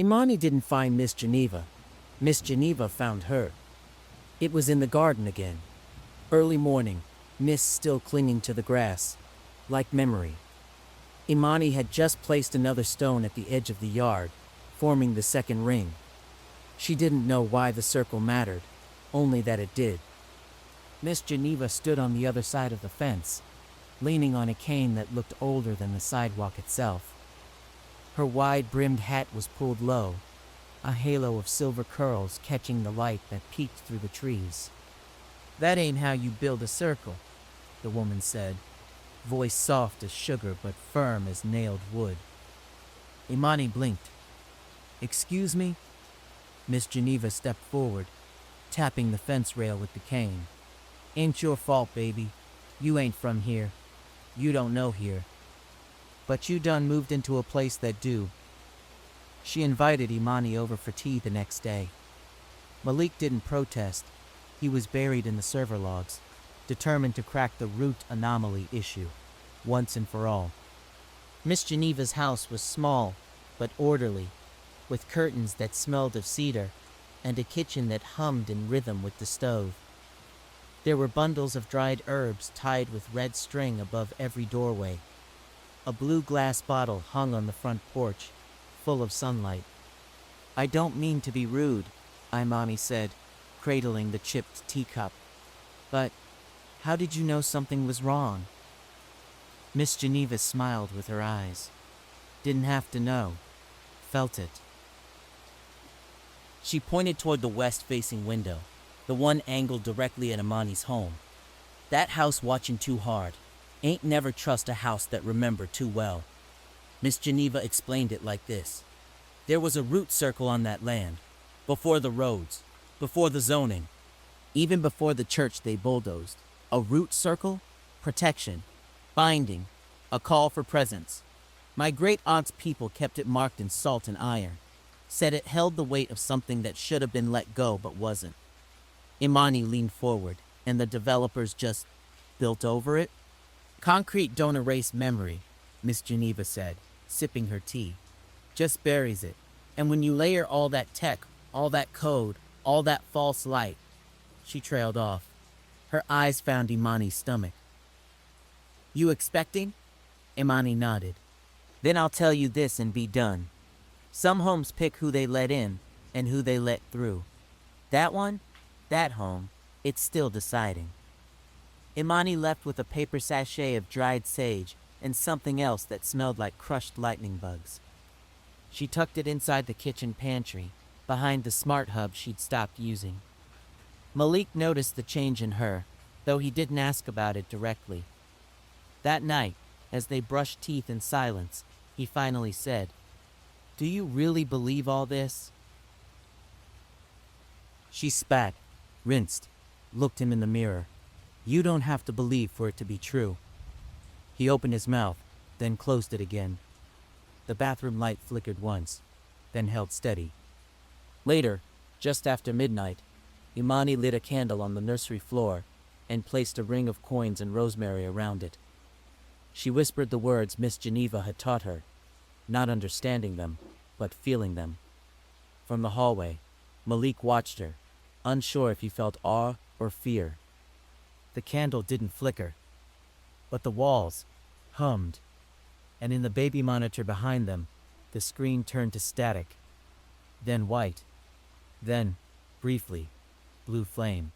Imani didn't find Miss Geneva. Miss Geneva found her. It was in the garden again. Early morning, mist still clinging to the grass, like memory. Imani had just placed another stone at the edge of the yard, forming the second ring. She didn't know why the circle mattered, only that it did. Miss Geneva stood on the other side of the fence, leaning on a cane that looked older than the sidewalk itself. Her wide-brimmed hat was pulled low, a halo of silver curls catching the light that peeked through the trees. "That ain't how you build a circle," the woman said, voice soft as sugar but firm as nailed wood. Imani blinked. "Excuse me?" Miss Geneva stepped forward, tapping the fence rail with the cane. "Ain't your fault, baby. You ain't from here. You don't know here. But you done moved into a place that do." She invited Imani over for tea the next day. Malik didn't protest. He was buried in the server logs, determined to crack the root anomaly issue, once and for all. Miss Geneva's house was small, but orderly, with curtains that smelled of cedar, and a kitchen that hummed in rhythm with the stove. There were bundles of dried herbs tied with red string above every doorway. A blue glass bottle hung on the front porch, full of sunlight. "I don't mean to be rude," Imani said, cradling the chipped teacup. "But how did you know something was wrong?" Miss Geneva smiled with her eyes. "Didn't have to know. Felt it." She pointed toward the west-facing window, the one angled directly at Imani's home. "That house watching too hard. Ain't never trust a house that remember too well." Miss Geneva explained it like this. "There was a root circle on that land, before the roads, before the zoning, even before the church they bulldozed. A root circle? Protection. Binding. A call for presence. My great-aunt's people kept it marked in salt and iron. Said it held the weight of something that should have been let go but wasn't." Imani leaned forward, and the developers just built over it? "Concrete don't erase memory," Miss Geneva said, sipping her tea. "Just buries it. And when you layer all that tech, all that code, all that false light..." She trailed off. Her eyes found Imani's stomach. "You expecting?" Imani nodded. "Then I'll tell you this and be done. Some homes pick who they let in and who they let through. That one, that home, it's still deciding." Imani left with a paper sachet of dried sage and something else that smelled like crushed lightning bugs. She tucked it inside the kitchen pantry, behind the smart hub she'd stopped using. Malik noticed the change in her, though he didn't ask about it directly. That night, as they brushed teeth in silence, he finally said, "Do you really believe all this?" She spat, rinsed, looked him in the mirror. "You don't have to believe for it to be true." He opened his mouth, then closed it again. The bathroom light flickered once, then held steady. Later, just after midnight, Imani lit a candle on the nursery floor and placed a ring of coins and rosemary around it. She whispered the words Miss Geneva had taught her, not understanding them, but feeling them. From the hallway, Malik watched her, unsure if he felt awe or fear. The candle didn't flicker, but the walls hummed, and in the baby monitor behind them, the screen turned to static, then white, then, briefly, blue flame.